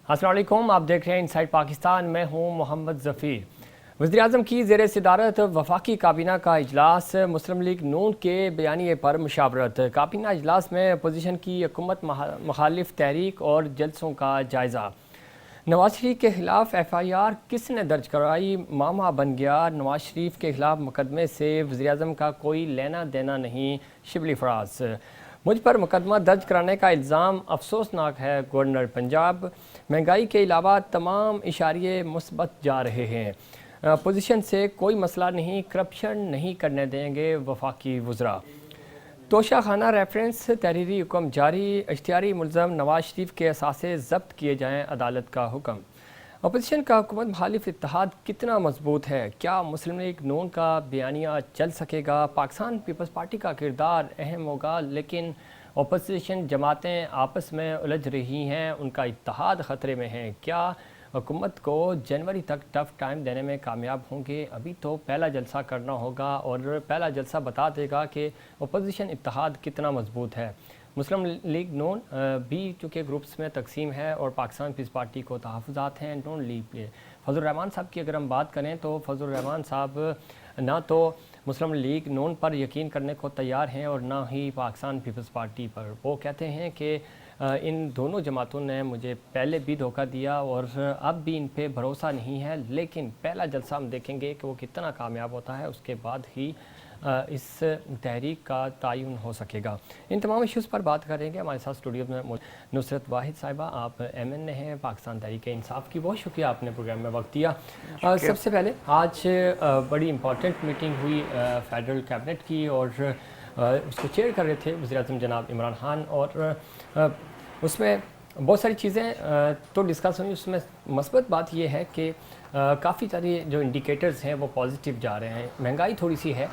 السلام علیکم، آپ دیکھ رہے ہیں انسائیڈ پاکستان. میں ہوں محمد ظفیر. وزیراعظم کی زیر صدارت وفاقی کابینہ کا اجلاس، مسلم لیگ نون کے بیانیے پر مشاورت. کابینہ اجلاس میں اپوزیشن کی حکومت مخالف تحریک اور جلسوں کا جائزہ. نواز شریف کے خلاف ایف آئی آر کس نے درج کرائی؟ معمہ بن گیا. نواز شریف کے خلاف مقدمے سے وزیراعظم کا کوئی لینا دینا نہیں، شبلی فراز. مجھ پر مقدمہ درج کرانے کا الزام افسوسناک ہے، گورنر پنجاب. مہنگائی کے علاوہ تمام اشاریے مثبت جا رہے ہیں. اپوزیشن سے کوئی مسئلہ نہیں، کرپشن نہیں کرنے دیں گے وفاقی وزراء. توشہ خانہ ریفرنس تحریری حکم جاری، اشتہاری ملزم نواز شریف کے اثاثے ضبط کیے جائیں، عدالت کا حکم. اپوزیشن کا حکومت مخالف اتحاد کتنا مضبوط ہے؟ کیا مسلم لیگ نون کا بیانیہ چل سکے گا؟ پاکستان پیپلز پارٹی کا کردار اہم ہوگا، لیکن اپوزیشن جماعتیں آپس میں الجھ رہی ہیں، ان کا اتحاد خطرے میں ہے. کیا حکومت کو جنوری تک ٹف ٹائم دینے میں کامیاب ہوں گے؟ ابھی تو پہلا جلسہ کرنا ہوگا اور پہلا جلسہ بتا دے گا کہ اپوزیشن اتحاد کتنا مضبوط ہے. مسلم لیگ نون بھی چونکہ گروپس میں تقسیم ہے اور پاکستان پیپلز پارٹی کو تحفظات ہیں نون لیگ پہ. فضل الرحمان صاحب کی اگر ہم بات کریں تو فضل الرحمان صاحب نہ تو مسلم لیگ نون پر یقین کرنے کو تیار ہیں اور نہ ہی پاکستان پیپلز پارٹی پر. وہ کہتے ہیں کہ ان دونوں جماعتوں نے مجھے پہلے بھی دھوکہ دیا اور اب بھی ان پہ بھروسہ نہیں ہے، لیکن پہلا جلسہ ہم دیکھیں گے کہ وہ کتنا کامیاب ہوتا ہے، اس کے بعد ہی اس تحریک کا تعین ہو سکے گا. ان تمام ایشوز پر بات کریں گے. ہمارے ساتھ اسٹوڈیو میں نصرت واحد صاحبہ، آپ ایم این اے ہیں پاکستان تحریک انصاف کی. بہت شکریہ آپ نے پروگرام میں وقت دیا. سب سے پہلے آج بڑی امپورٹنٹ میٹنگ ہوئی فیڈرل کیبنٹ کی اور اس کو چیئر کر رہے تھے وزیراعظم جناب عمران خان، اور اس میں بہت ساری چیزیں تو ڈسکس ہوئی. اس میں مثبت بات یہ ہے کہ کافی ساری جو انڈیکیٹرز ہیں وہ پازیٹیو جا رہے ہیں. مہنگائی تھوڑی سی ہے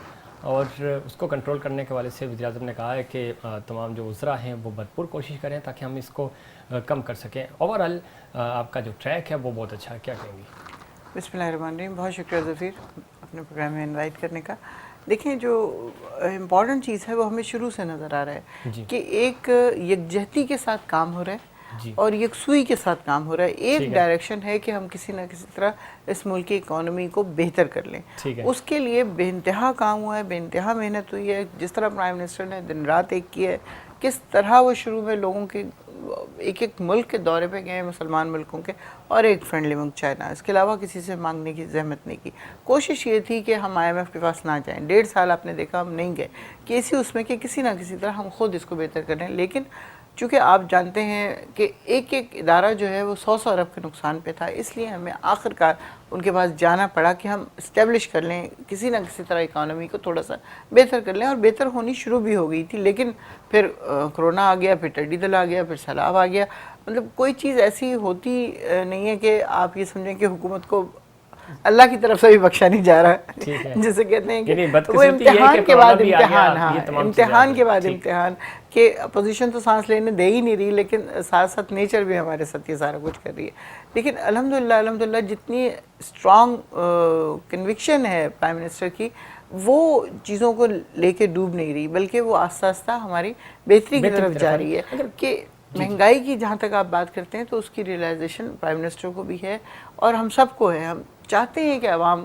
اور اس کو کنٹرول کرنے کے والے سے وزیراعظم نے کہا ہے کہ تمام جو وزراء ہیں وہ بھرپور کوشش کریں تاکہ ہم اس کو کم کر سکیں. اوورآل آپ کا جو ٹریک ہے وہ بہت اچھا ہے. کیا کہیں گی؟ بسم اللہ الرحمن الرحیم. بہت شکریہ ظفیر اپنے پروگرام میں انوائٹ کرنے کا. دیکھیں، جو امپورٹنٹ چیز ہے وہ ہمیں شروع سے نظر آ رہا ہے کہ ایک یکجہتی کے ساتھ کام ہو رہا ہے اور یکسوئی کے ساتھ کام ہو رہا ہے. ایک ڈائریکشن ہے کہ ہم کسی نہ کسی طرح اس ملک کی اکانومی کو بہتر کر لیں. اس کے لیے بے انتہا کام ہوا ہے، بے انتہا محنت ہوئی ہے. جس طرح پرائم منسٹر نے دن رات ایک کی ہے، کس طرح وہ شروع میں لوگوں کے ایک ایک ملک کے دورے پہ گئے، مسلمان ملکوں کے، اور ایک فرینڈلی ملک چائنا. اس کے علاوہ کسی سے مانگنے کی زحمت نہیں کی. کوشش یہ تھی کہ ہم آئی ایم ایف کے پاس نہ جائیں. 1.5 سال آپ نے دیکھا ہم نہیں گئے، کہ اسی اس میں کہ کسی نہ کسی طرح ہم خود اس کو بہتر کریں. لیکن چونکہ آپ جانتے ہیں کہ ایک ایک ادارہ جو ہے وہ 100 ارب کے نقصان پہ تھا، اس لیے ہمیں آخر کار ان کے پاس جانا پڑا کہ ہم اسٹیبلش کر لیں، کسی نہ کسی طرح اکانومی کو تھوڑا سا بہتر کر لیں. اور بہتر ہونی شروع بھی ہو گئی تھی، لیکن پھر کرونا آ گیا، پھر ٹڈی دل آ گیا، پھر سیلاب آ گیا. مطلب کوئی چیز ایسی ہوتی نہیں ہے کہ آپ یہ سمجھیں کہ حکومت کو اللہ کی طرف سے بھی بخشا نہیں جا رہا، جسے کہتے ہیں کہ وہ امتحان کے بعد امتحان. ہاں، امتحان کے بعد امتحان، کہ اپوزیشن تو سانس لینے دے ہی نہیں رہی، لیکن ساتھ ساتھ نیچر بھی ہمارے ساتھ یہ سارا کچھ کر رہی ہے. لیکن الحمدللہ جتنی اسٹرانگ کنوکشن ہے پرائم منسٹر کی، وہ چیزوں کو لے کے ڈوب نہیں رہی، بلکہ وہ آہستہ آہستہ ہماری بہتری کی طرف جا رہی ہے. کہ مہنگائی کی جہاں تک آپ بات کرتے ہیں تو اس کی ریئلائزیشن پرائم منسٹر کو بھی ہے اور ہم سب کو ہے. ہم چاہتے ہیں کہ عوام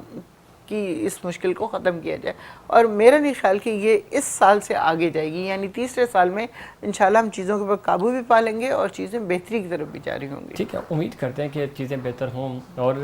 کی اس مشکل کو ختم کیا جائے، اور میرا نہیں خیال کہ یہ اس سال سے آگے جائے گی. یعنی تیسرے سال میں انشاءاللہ ہم چیزوں کے اوپر قابو بھی پا لیں گے اور چیزیں بہتری کی طرف بھی جاری ہوں گی. ٹھیک ہے، امید کرتے ہیں کہ چیزیں بہتر ہوں، اور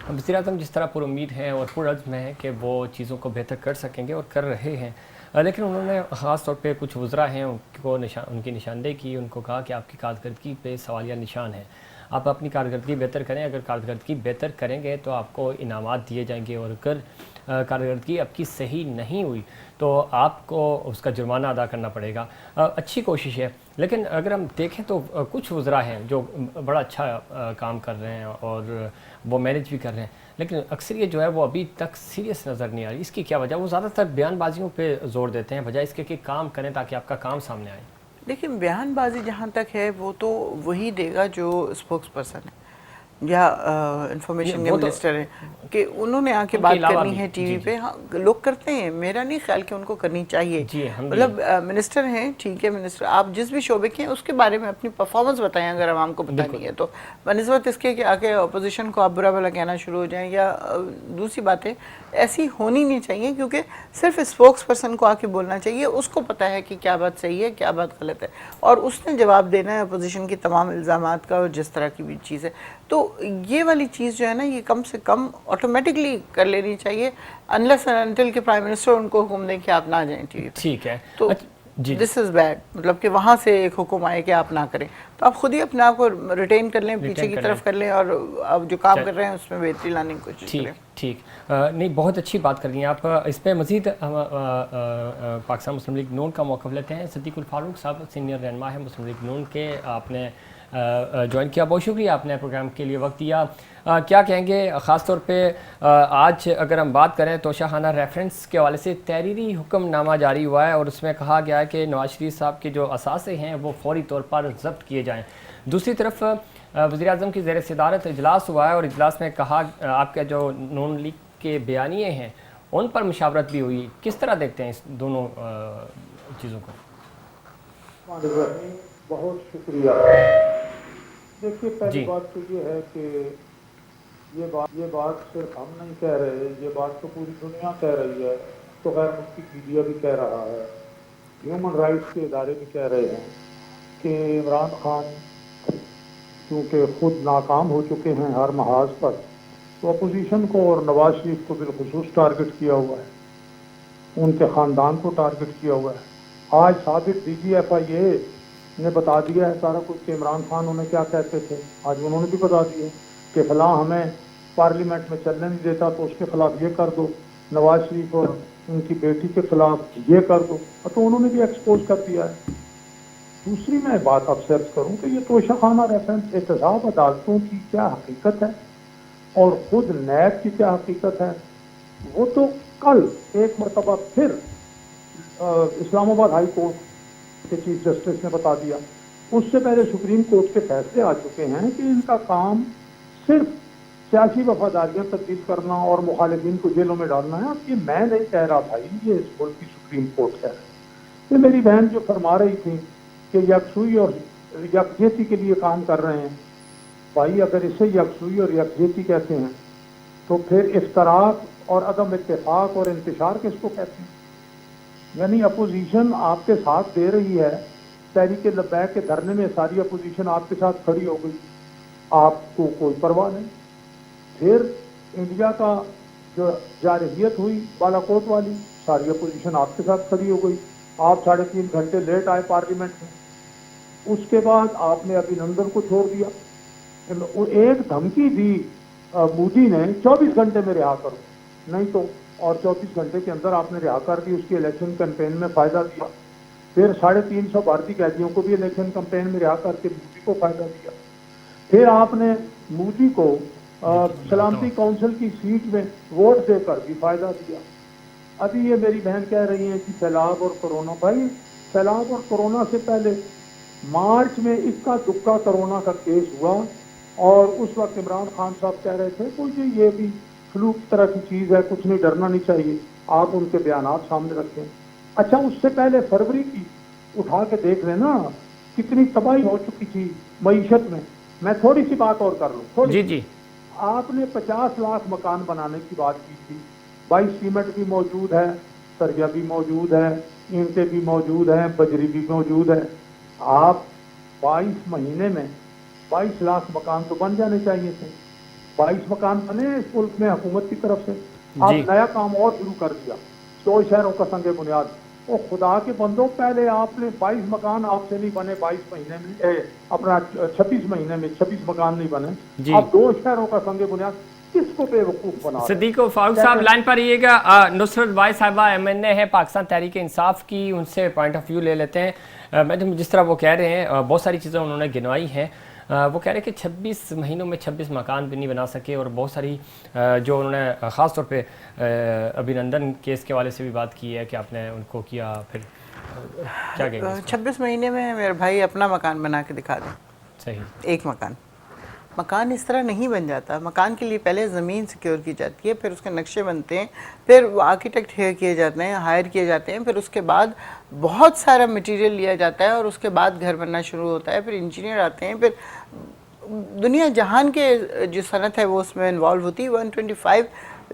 وزیراعظم جس طرح پر امید ہے اور پر عزم ہے کہ وہ چیزوں کو بہتر کر سکیں گے اور کر رہے ہیں. لیکن انہوں نے خاص طور پہ کچھ وزراء ہیں ان کی نشاندہی کی، ان کو کہا کہ آپ کی کارکردگی پہ سوالیہ نشان ہے، آپ اپنی کارکردگی بہتر کریں. اگر کارکردگی بہتر کریں گے تو آپ کو انعامات دیے جائیں گے، اور اگر کارکردگی آپ کی صحیح نہیں ہوئی تو آپ کو اس کا جرمانہ ادا کرنا پڑے گا. اچھی کوشش ہے، لیکن اگر ہم دیکھیں تو کچھ وزراء ہیں جو بڑا اچھا کام کر رہے ہیں اور وہ مینج بھی کر رہے ہیں، لیکن اکثریت جو ہے وہ ابھی تک سیریس نظر نہیں آ رہی. اس کی کیا وجہ؟ وہ زیادہ تر بیان بازیوں پہ زور دیتے ہیں بجائے اس کے کہ کام کریں تاکہ آپ کا کام سامنے آئے. دیکھیں، بیان بازی جہاں تک ہے وہ تو وہی دے گا جو اسپوکس پرسن ہے. یا انفارمیشن کے وہ تو منسٹر ہیں کہ انہوں نے آ کے ان کے بات علاوہ کرنی بھی، ہے ٹی جی وی پہ. ہاں لوگ کرتے ہیں، میرا نہیں خیال کہ ان کو کرنی چاہیے. جی ہم بھی مطلب منسٹر ہیں، ٹھیک ہے منسٹر، آپ جس بھی شعبے کے ہیں اس کے بارے میں اپنی پرفارمنس بتائیں اگر عوام کو پتہ نہیں ہے تو، بنسبت اس کے کہ آ کے اپوزیشن کو آپ برا بھلا کہنا شروع ہو جائیں. یا دوسری باتیں ایسی ہونی نہیں چاہیے، کیونکہ صرف اسپوکس پرسن کو آ کے بولنا چاہیے، اس کو پتہ ہے کہ کیا بات صحیح ہے کیا بات غلط ہے، اور اس نے جواب دینا ہے اپوزیشن کی تمام الزامات کا اور جس طرح کی بھی چیز ہے. تو یہ والی چیز جو ہے نا یہ کم سے کم آٹومیٹکلی کر لینی چاہیے، انلیس اینڈ انٹل کہ پرائم منسٹر ان کو حکم دیں کہ آپ نہ جائیں ٹی وی پہ. ٹھیک ہے. تو جی دس از بیڈ، مطلب کہ وہاں سے ایک حکم آئے کہ آپ نہ کریں، تو آپ خود ہی اپنے آپ کو ریٹین کر لیں، پیچھے کی طرف کر لیں، اور اب جو کام کر رہے ہیں اس میں بہتری لانے کی کوشش کریں. ٹھیک نہیں، بہت اچھی بات کر رہی ہیں آپ. اس پہ مزید پاکستان مسلم لیگ نون کا موقف لیتے ہیں. صدیق الفاروق صاحب سینئر رہنما ہے مسلم لیگ نون کے، آپ نے جوائن کیا، بہت شکریہ آپ نے پروگرام کے لیے وقت دیا. کیا کہیں گے خاص طور پہ آج اگر ہم بات کریں توشہ خانہ ریفرنس کے حوالے سے تحریری حکم نامہ جاری ہوا ہے اور اس میں کہا گیا ہے کہ نواز شریف صاحب کے جو اثاثے ہیں وہ فوری طور پر ضبط کیے جائیں. دوسری طرف وزیر اعظم کی زیر صدارت اجلاس ہوا ہے اور اجلاس میں کہا آپ کے جو نون لیگ کے بیانیے ہیں ان پر مشاورت بھی ہوئی. کس طرح دیکھتے ہیں اس دونوں چیزوں کو؟ بہت شکریہ. دیکھیے پہلی بات تو یہ ہے کہ یہ بات صرف ہم نہیں کہہ رہے، یہ بات تو پوری دنیا کہہ رہی ہے، تو غیر ملکی میڈیا بھی کہہ رہا ہے، ہیومن رائٹس کے ادارے بھی کہہ رہے ہیں کہ عمران خان کیونکہ خود ناکام ہو چکے ہیں ہر محاذ پر، تو اپوزیشن کو اور نواز شریف کو بالخصوص ٹارگٹ کیا ہوا ہے، ان کے خاندان کو ٹارگٹ کیا ہوا ہے. آج سابق ڈی جی ایف آئی اے نے بتا دیا ہے سارا کچھ کہ عمران خان انہیں کیا کہتے تھے. آج انہوں نے بھی بتا دیا کہ فلاں ہمیں پارلیمنٹ میں چلنے نہیں دیتا تو اس کے خلاف یہ کر دو، نواز شریف اور ان کی بیٹی کے خلاف یہ کر دو، تو انہوں نے بھی ایکسپوز کر دیا ہے. دوسری میں بات افسرس کروں کہ یہ توشہ خانہ ریفرنس احتساب عدالتوں کی کیا حقیقت ہے اور خود نیب کی کیا حقیقت ہے، وہ تو کل ایک مرتبہ پھر اسلام آباد ہائی کورٹ کے چیف جسٹس نے بتا دیا. اس سے پہلے سپریم کورٹ کے فیصلے آ چکے ہیں کہ ان کا کام صرف سیاسی وفاداریاں تبدیل کرنا اور مخالفین کو جیلوں میں ڈالنا ہے. اب یہ میں نہیں کہہ رہا بھائی، یہ اس ملک کی سپریم کورٹ ہے. یہ میری بہن جو فرما رہی تھی کہ یکسوئی اور یکجہتی کے لیے کام کر رہے ہیں، بھائی اگر اسے یکسوئی اور یکجہتی کہتے ہیں تو پھر افتراق اور عدم اتفاق اور انتشار کس کو کہتے ہیں؟ یعنی اپوزیشن آپ کے ساتھ دے رہی ہے، تحریک لبیک کے دھرنے میں ساری اپوزیشن آپ کے ساتھ کھڑی ہو گئی، آپ کو کوئی پرواہ نہیں. پھر انڈیا کا جو جارحیت ہوئی بالاکوٹ والی، ساری اپوزیشن آپ کے ساتھ کھڑی ہو گئی، آپ 3.5 گھنٹے لیٹ آئے پارلیمنٹ میں. اس کے بعد آپ نے ابھینندن کو چھوڑ دیا. ایک دھمکی دی مودی نے 24 گھنٹے میں رہا کرو، نہیں تو، اور 24 گھنٹے کے اندر آپ نے رہا کر دی، اس کی الیکشن کیمپین میں فائدہ دیا. پھر 350 بھارتی قیدیوں کو بھی الیکشن کیمپین میں رہا کر کے مودی کو فائدہ دیا. پھر آپ نے مودی کو سلامتی کونسل کی سیٹ میں ووٹ دے کر بھی فائدہ دیا. ابھی یہ میری بہن کہہ رہی ہیں کہ سیلاب اور کورونا، بھائی سیلاب اور کورونا سے پہلے مارچ میں اکا دکا کورونا کا کیس ہوا اور اس وقت عمران خان صاحب کہہ رہے تھے کہ یہ بھی فلو کی طرح کی چیز ہے، کچھ نہیں، ڈرنا نہیں چاہیے. آپ ان کے بیانات سامنے رکھیں. اچھا اس سے پہلے فروری کی اٹھا کے دیکھ لیں نا، کتنی تباہی ہو چکی تھی معیشت میں. میں تھوڑی سی بات اور کر لوں، جی آپ نے 50 لاکھ مکان بنانے کی بات کی تھی. 22 سیمنٹ بھی موجود ہے، سریا بھی موجود ہے، اینٹیں بھی موجود ہیں، بجری بھی موجود ہے. آپ 22 مہینے میں 22 لاکھ مکان تو بن جانے چاہیے تھے. 22 مکان بنے اس ملک میں حکومت کی طرف سے. آپ نیا کام اور شروع کر دیا، 2 شہروں کا سنگ بنیاد. وہ خدا کے بندوں، پہلے آپ نے 22 مکان آپ سے نہیں بنے 22 مہینے میں، اپنا 26 مہینے میں 26 مکان نہیں بنے. اب 2 شہروں کا سنگ بنیاد، کس کو بے وقوف بنا رہے؟ صدیق فاروق صاحب لائن پر رہیے گا. نصرت بھائی صاحبہ MNA ہے پاکستان تحریک انصاف کی، ان سے پوائنٹ آف ویو لے لیتے ہیں. جس طرح وہ کہہ رہے ہیں، بہت ساری چیزیں انہوں نے گنوائی ہیں. وہ کہہ رہے ہیں کہ 26 مہینوں میں 26 مکان بھی نہیں بنا سکے، اور بہت ساری جو انہوں نے خاص طور پہ ابھینندن کیس کے والے سے بھی بات کی ہے کہ آپ نے ان کو کیا. پھر کیا کہیں گے؟ 26 مہینے میں میرے بھائی اپنا مکان بنا کے دکھا دیں، صحیح، ایک مکان. मकान इस तरह नहीं बन जाता। मकान के लिए पहले ज़मीन सिक्योर की जाती है, फिर उसके नक्शे बनते हैं, फिर वो आर्किटेक्ट हायर किए जाते हैं, फिर उसके बाद बहुत सारा मटेरियल लिया जाता है और उसके बाद घर बनना शुरू होता है, फिर इंजीनियर आते हैं, फिर दुनिया जहान के जो सनत है वो उसमें इन्वॉल्व होती है। 125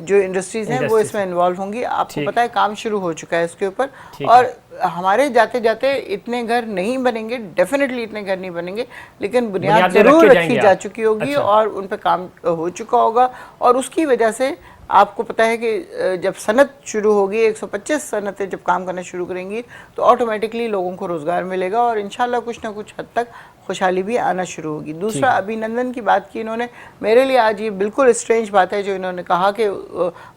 जो इंडस्ट्रीज़ हैं वो इसमें इन्वॉल्व होंगी। आपको पता है काम शुरू हो चुका है इसके ऊपर, और हमारे जाते जाते इतने घर नहीं बनेंगे, डेफिनेटली इतने घर नहीं बनेंगे, लेकिन बुनियाद ज़रूर रखी जा चुकी होगी और उन पर काम हो चुका होगा। और उसकी वजह से आपको पता है कि जब सनत शुरू होगी, 125 सनतें जब काम करना शुरू करेंगी तो ऑटोमेटिकली लोगों को रोज़गार मिलेगा और इंशाल्लाह कुछ ना कुछ हद तक खुशहाली भी आना शुरू होगी। दूसरा, अभिनंदन की बात की इन्होंने, मेरे लिए आज ये बिल्कुल स्ट्रेंज बात है जो इन्होंने कहा कि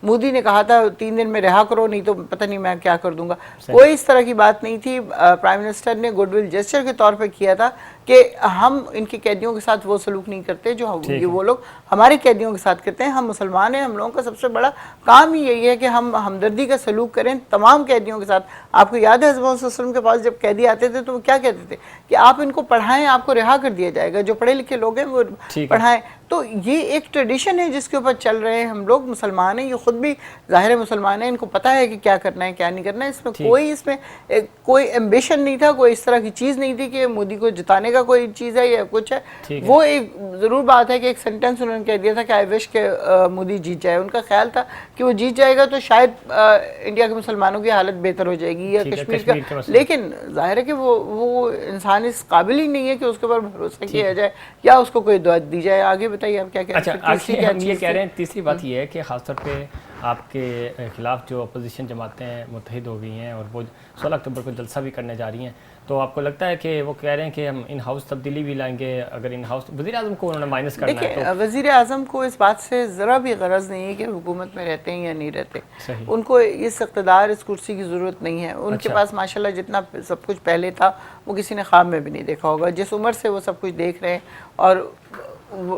मोदी ने कहा था 3 दिन में रिहा करो, नहीं तो पता नहीं मैं क्या कर दूंगा। कोई इस तरह की बात नहीं थी। प्राइम मिनिस्टर ने गुडविल जेस्चर के तौर पे किया था कि हम इनके कैदियों के साथ वो सलूक नहीं करते जो वो लोग हमारे कैदियों के साथ करते हैं। हम मुसलमान हैं, हम लोगों का सबसे बड़ा काम ही यही है कि हम हमदर्दी का सलूक करें तमाम कैदियों के साथ। आपको याद है हज़रत मोहम्मद सल्लल्लाहु अलैहि वसल्लम के पास जब कैदी आते थे तो वो क्या कहते थे कि आप इनको पढ़ाएं, आपको रिहा कर दिया जाएगा, जो पढ़े लिखे लोग हैं वो पढ़ाएं। तो ये एक ट्रेडिशन है जिसके ऊपर चल रहे हैं हम लोग। मुसलमान हैं, ये खुद भी ज़ाहिर मुसलमान हैं, इनको पता है कि क्या करना है क्या नहीं करना है। इसमें कोई एम्बिशन नहीं था, कोई इस तरह की चीज़ नहीं थी कि मोदी को जिताने का कोई चीज़ है या कुछ है। वो एक ज़रूर बात है कि एक सेंटेंस उन्होंने कह दिया था कि आई विश के मोदी जीत जाए। उनका ख्याल था कि वो जीत जाएगा तो शायद इंडिया के मुसलमानों की हालत बेहतर हो जाएगी या कश्मीर का, लेकिन जाहिर है कि वो इंसान इस काबिल ही नहीं है कि उसके ऊपर भरोसा किया जाए या उसको कोई दुआ दी जाए। आगे बताइए आप क्या कह रहे हैं? अच्छा, आखिर हम ये कह रहे हैं, तीसरी बात ये है कि ख़ासतौर पे आपके खिलाफ जो अपोजिशन जमातें हैं मुत्तहिद हो गई हैं और वो 16 अक्टूबर को जलसा भी करने जा रही हैं, तो आपको लगता है कि वो कह रहे हैं कि हम इन हाउस तब्दीली भी लाएंगे? अगर इन हाउस वज़ीर आज़म को उन्होंने माइनस करना है तो वज़ीर आज़म को इस बात से ज़रा भी गरज नहीं है कि हुकूमत में रहते हैं या नहीं रहते। उनको इस इक़्तिदार, इस कुर्सी की ज़रूरत नहीं है। उनके पास माशाल्लाह जितना सब कुछ पहले था वो किसी ने ख्वाब में भी नहीं देखा होगा। जिस उम्र से वो सब कुछ देख रहे हैं और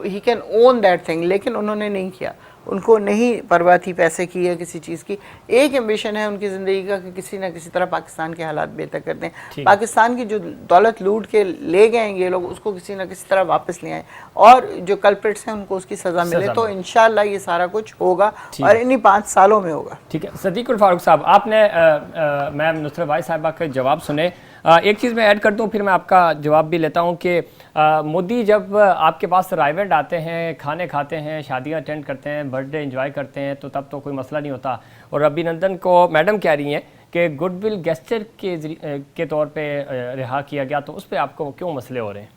he can own that thing, लेकिन उन्होंने नहीं किया। उनको नहीं परवाह थी पैसे की या किसी चीज़ की। एक एम्बिशन है उनकी ज़िंदगी का कि किसी ना किसी तरह पाकिस्तान के हालात बेहतर कर दें, पाकिस्तान की जो दौलत लूट के ले गए ये लोग उसको किसी ना किसी तरह वापस ले आएँ और जो कल्प्रिट्स हैं उनको उसकी सज़ा मिले। तो इंशाल्लाह ये सारा कुछ होगा और इन्हीं 5 सालों में होगा। ठीक है। सदीकुल फारूक साहब, आपने मैम नुसरत वाहिद साहिबा के जवाब सुने। एक चीज़ मैं ऐड कर दूं, फिर मैं आपका जवाब भी लेता हूं कि मोदी जब आपके पास अराइवल आते हैं, खाने खाते हैं, शादियां अटेंड करते हैं, बर्थडे एंजॉय करते हैं, तो तब तो कोई मसला नहीं होता। और अभिनंदन को मैडम कह रही हैं कि गुडविल गेस्चर के तौर पे रिहा किया गया, तो उस पर आपको क्यों मसले हो रहे हैं?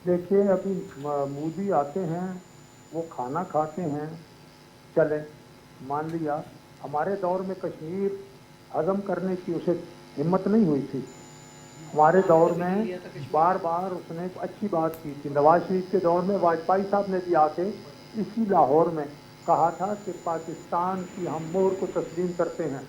देखिए, अभी मोदी आते हैं, वो खाना खाते हैं, चले मान लिया। हमारे दौर में कश्मीर हजम करने की उसे हिम्मत नहीं हुई थी। हमारे दौर में बार बार उसने अच्छी बात की थी। नवाज शरीफ के दौर में वाजपेयी साहब ने भी आके इसी लाहौर में कहा था कि पाकिस्तान की हम मोहर को तस्लीम करते हैं,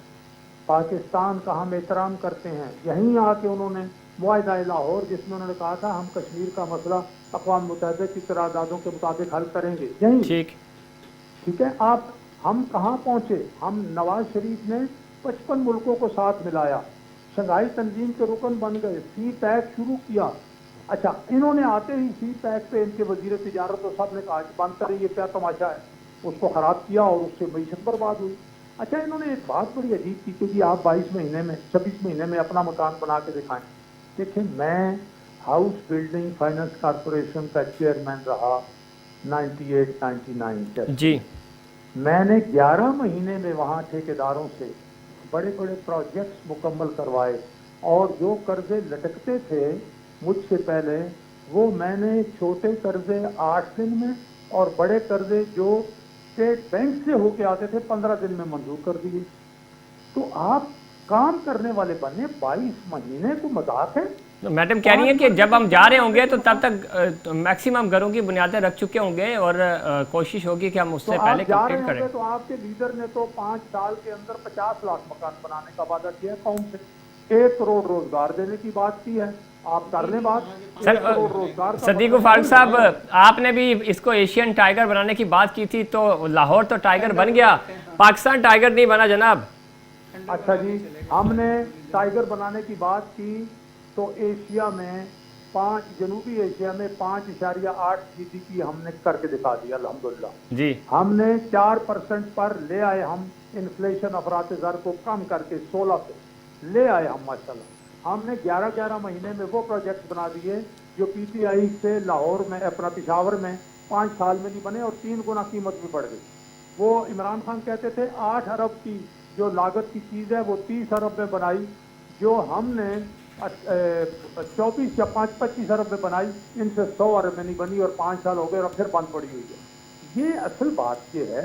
पाकिस्तान का हम एहतराम करते हैं। यहीं आके उन्होंने मुआहदा लाहौर, जिसमें उन्होंने कहा था हम कश्मीर का मसला अक़वाम मुत्तहिदा की करारदादों के मुताबिक हल करेंगे। यहीं ठीक है। आप हम कहाँ पहुँचे? हम नवाज शरीफ ने 55 मुल्कों को साथ मिलाया, शंघाई तंजीम के रुकन बन गए, सी पैक शुरू किया। अच्छा, इन्होंने आते ही सी पैक पे इनके वजीर तिजारत और सब ने कहा कि बंद करें, ये क्या तमाशा है, उसको ख़राब किया और उससे मईशत बर्बाद हुई। अच्छा, इन्होंने एक बात बड़ी अजीब की कि जी आप 22 महीने में 26 महीने में अपना मकान बना के दिखाएं। देखिए, मैं हाउस बिल्डिंग फाइनेंस कॉरपोरेशन का चेयरमैन रहा 98-99 तक जी। मैंने 11 महीने में वहाँ ठेकेदारों से बड़े बड़े प्रोजेक्ट्स मुकम्मल करवाए और जो कर्जे लटकते थे मुझसे पहले वो मैंने छोटे कर्जे 8 दिन में और बड़े कर्जे जो स्टेट बैंक से होके आते थे 15 दिन में मंजूर कर दिए। तो आप काम करने वाले बने, 22 महीने को मजाक है। तो मैडम कह रही हैं कि जब हम जा रहे होंगे तो तब तक मैक्सिमम घरों की बुनियादें रख चुके होंगे और कोशिश होगी कि हम उससे पहले कंप्लीट करें। तो आपके लीडर ने तो 5 साल के अंदर 50 लाख मकान बनाने का वादा किया। कौन से? 1 करोड़ रोजगार देने की बात की है। आप कर लें बात। सर, सदीकुल फारूक साहब, आपने भी इसको एशियन टाइगर बनाने की बात की थी, तो लाहौर तो टाइगर बन गया, पाकिस्तान टाइगर नहीं बना जनाब। अच्छा जी, हमने टाइगर बनाने की बात की तो एशिया में जनूबी एशिया में 5.8 GDP हमने करके दिखा दिया अल्हम्दुलिल्लाह। जी हमने 4% पर ले आए, हम इन्फ्लेशन अफरात ज़र को कम करके 16 पे ले आए हम माशाल्लाह। हमने 11 महीने में वो प्रोजेक्ट बना दिए जो PTI से लाहौर में अपना पेशावर में 5 साल में नहीं बने और 3 गुना कीमत भी बढ़ गई। वो इमरान खान कहते थे 8 अरब की जो लागत की चीज़ है वो 30 अरब में बनाई, जो हमने 24 या 25 अरब में बनाई, इनसे 100 अरब में नहीं बनी और 5 साल हो गए और फिर बंद पड़ी हुई है। ये असल बात ये है।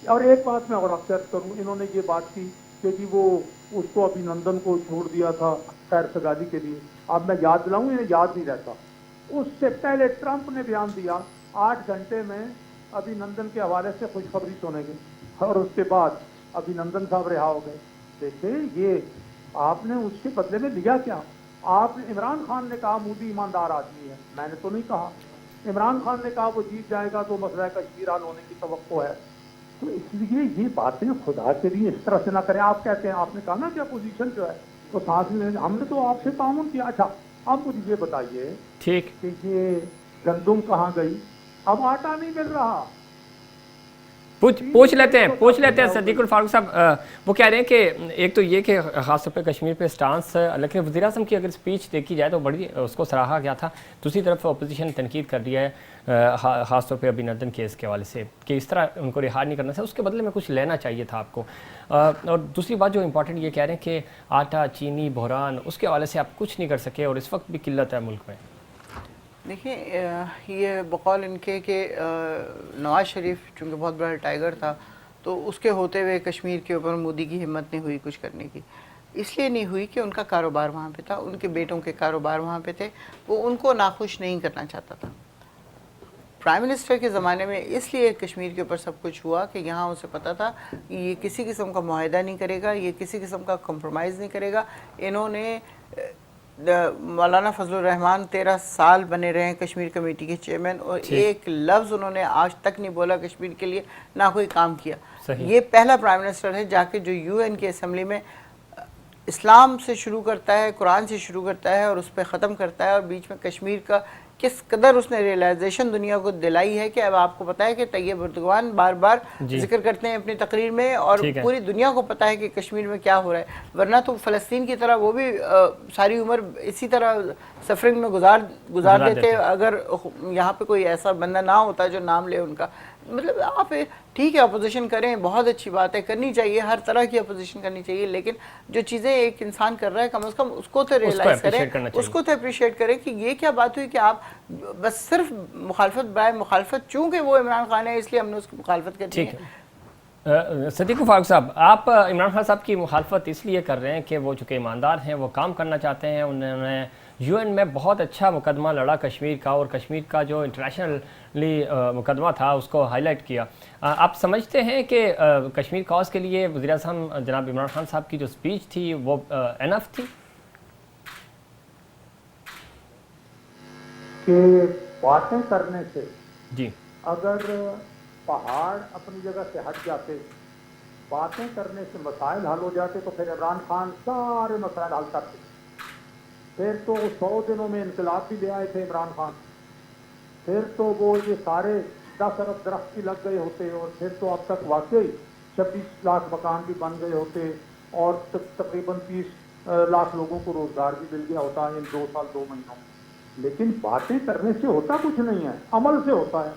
और एक बात मैं और अक्सर करूँ, इन्होंने ये बात की कि जी वो उसको अभिनंदन को छोड़ दिया था खैर सगाली के लिए। अब मैं याद दिलाऊँ, इन्हें याद नहीं रहता। उससे पहले ट्रंप ने बयान दिया 8 घंटे में अभिनंदन के हवाले से खुशखबरी सुनेंगे और उसके बाद अभिनंदन साहब रिहा हो गए। देखिए ये आपने उसके बदले में लिया क्या? आप इमरान खान ने कहा मोदी ईमानदार आदमी है, मैंने तो नहीं कहा। इमरान खान ने कहा वो जीत जाएगा तो मसला कश्मीर हल होने की तवक्को है। तो इसलिए ये बातें खुदा के लिए इस तरह से ना करें। आप कहते हैं, आपने कहा ना कि अपोजिशन जो है तो सांस में, हमने तो आपसे ताउन किया। अच्छा अब मुझे ये बताइए ठीक कि ये गंदुम कहाँ गई? अब आटा नहीं मिल रहा। पूछ लेते हैं सदीकुल फारूक साहब। वो कह रहे हैं कि एक तो ये कि ख़ास तौर पे कश्मीर पे स्टांस, लेकिन वज़ीर आज़म की अगर स्पीच देखी जाए तो बड़ी उसको सराहा गया था। दूसरी तरफ अपोजिशन तनकीद कर रही है ख़ास तौर पे अभिनंदन केस के हवाले से कि इस तरह उनको रिहा नहीं करना चाहिए, उसके बदले में कुछ लेना चाहिए था आपको। और दूसरी बात जो इम्पोर्टेंट ये कह रहे हैं कि आटा, चीनी, बहरान, उसके हवाले से आप कुछ नहीं कर सके और इस वक्त भी किल्लत है मुल्क में। देखिए ये बकौल इनके कि नवाज़ शरीफ चूँकि बहुत बड़ा टाइगर था तो उसके होते हुए कश्मीर के ऊपर मोदी की हिम्मत नहीं हुई कुछ करने की। इसलिए नहीं हुई कि उनका कारोबार वहाँ पे था, उनके बेटों के कारोबार वहाँ पे थे, वो उनको नाखुश नहीं करना चाहता था। प्राइम मिनिस्टर के ज़माने में इसलिए कश्मीर के ऊपर सब कुछ हुआ कि यहाँ उसे पता था कि ये किसी किस्म का मुआहदा नहीं करेगा, ये किसी किस्म का कंप्रोमाइज़ नहीं करेगा। इन्होंने मौलाना फजलुर रहमान 13 साल बने रहे हैं कश्मीर कमेटी के चेयरमैन और एक लफ्ज़ उन्होंने आज तक नहीं बोला कश्मीर के लिए, ना कोई काम किया। ये पहला प्राइम मिनिस्टर है जाके जो UN की असेंबली में इस्लाम से शुरू करता है, कुरान से शुरू करता है और उस पर ख़त्म करता है और बीच में कश्मीर का किस कदर उसने रियलाइजेशन दुनिया को दिलाई है कि अब आपको पता है कि तैयब एर्दोगान बार बार जिक्र करते हैं अपनी तकरीर में और पूरी दुनिया को पता है कि कश्मीर में क्या हो रहा है। वरना तो फ़लस्तीन की तरह वो भी सारी उम्र इसी तरह सफरिंग में गुजार देते अगर यहाँ पे कोई ऐसा बंदा ना होता जो नाम ले उनका। मतलब आप ठीक है अपोजिशन करें, बहुत अच्छी बात है, करनी चाहिए, हर तरह की अपोजिशन करनी चाहिए, लेकिन जो चीज़ें एक इंसान कर रहा है कम से कम उसको तो रियलाइज़ करें, उसको तो अप्रिशिएट करें कि ये क्या बात हुई कि आप बस सिर्फ मुखालफत बाय मुखालफत, चूँकि वो इमरान खान है इसलिए हमने उसकी मुखालफत कर दी है। सदीकुल फारूक साहब, आप इमरान खान साहब की मुखालफत इसलिए कर रहे हैं कि वो चूँकि ईमानदार हैं, वो काम करना चाहते हैं, उन्होंने UN में बहुत अच्छा मुकदमा लड़ा कश्मीर का और कश्मीर का जो इंटरनेशनली मुकदमा था उसको हाईलाइट किया। आप समझते हैं कि कश्मीर कॉज के लिए वज़ीर आज़म जनाब इमरान खान साहब की जो स्पीच थी वो एनफ थी? कि बातें करने से जी अगर पहाड़ अपनी जगह से हट जाते, बातें करने से मसाइल हल हो जाते तो फिर इमरान खान सारे मसाइल हल करते। फिर तो 100 दिनों में इनकलाब भी ले आए थे इमरान खान। फिर तो वो ये सारे 10 अरब दरख्त भी लग गए होते और फिर तो अब तक वाकई 26 लाख मकान भी बन गए होते और तकरीबन 30 लाख लोगों को रोज़गार भी मिल गया होता इन 2 साल 2 महीनों में। लेकिन बातें करने से होता कुछ नहीं है, अमल से होता है।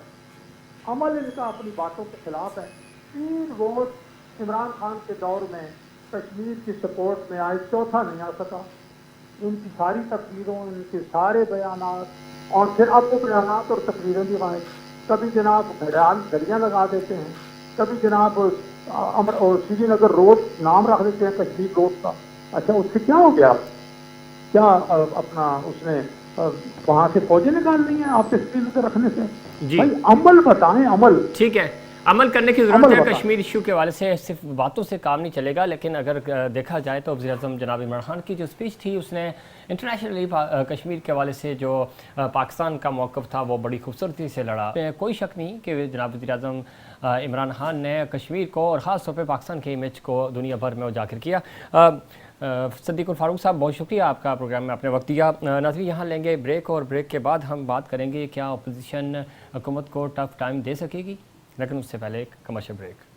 अमल इनका अपनी बातों के खिलाफ है। 3 वोट इमरान खान के दौर में कश्मीर की सपोर्ट में आए, चौथा नहीं आ सका। इनकी सारी तकरीरों, इनके सारे बयानात और फिर अब वो बयानात और तकरीरें भी आए। कभी जनाब घड़ियाँ लगा देते हैं, कभी जनाब अमर और श्रीनगर रोड नाम रख देते हैं कश्मीर रोड का। अच्छा उससे क्या हो गया? क्या अपना उसने वहाँ से फौजें निकाल ली हैं आपके श्रीनगर रखने से? भाई अमल बताएं, अमल। ठीक है, अमल करने की ज़रूरत है। कश्मीर इशू के हवाले से सिर्फ बातों से काम नहीं चलेगा, लेकिन अगर देखा जाए तो वज़ीर आज़म जनाब इमरान खान की जो स्पीच थी उसने इंटरनेशनली कश्मीर के हवाले से जो पाकिस्तान का मौक़िफ़ था वो बड़ी खूबसूरती से लड़ा। कोई शक नहीं कि जनाब वज़ीर आज़म इमरान खान ने कश्मीर को और ख़ास तौर पर पाकिस्तान के इमेज को दुनिया भर में उजागर किया। صدیق الفاروق صاحب بہت شکریہ آپ کا پروگرام میں اپنے وقت دیا. ناظرین یہاں لیں گے بریک اور بریک کے بعد ہم بات کریں گے کیا اپوزیشن حکومت کو ٹف ٹائم دے سکے گی, لیکن اس سے پہلے ایک کمرشل بریک.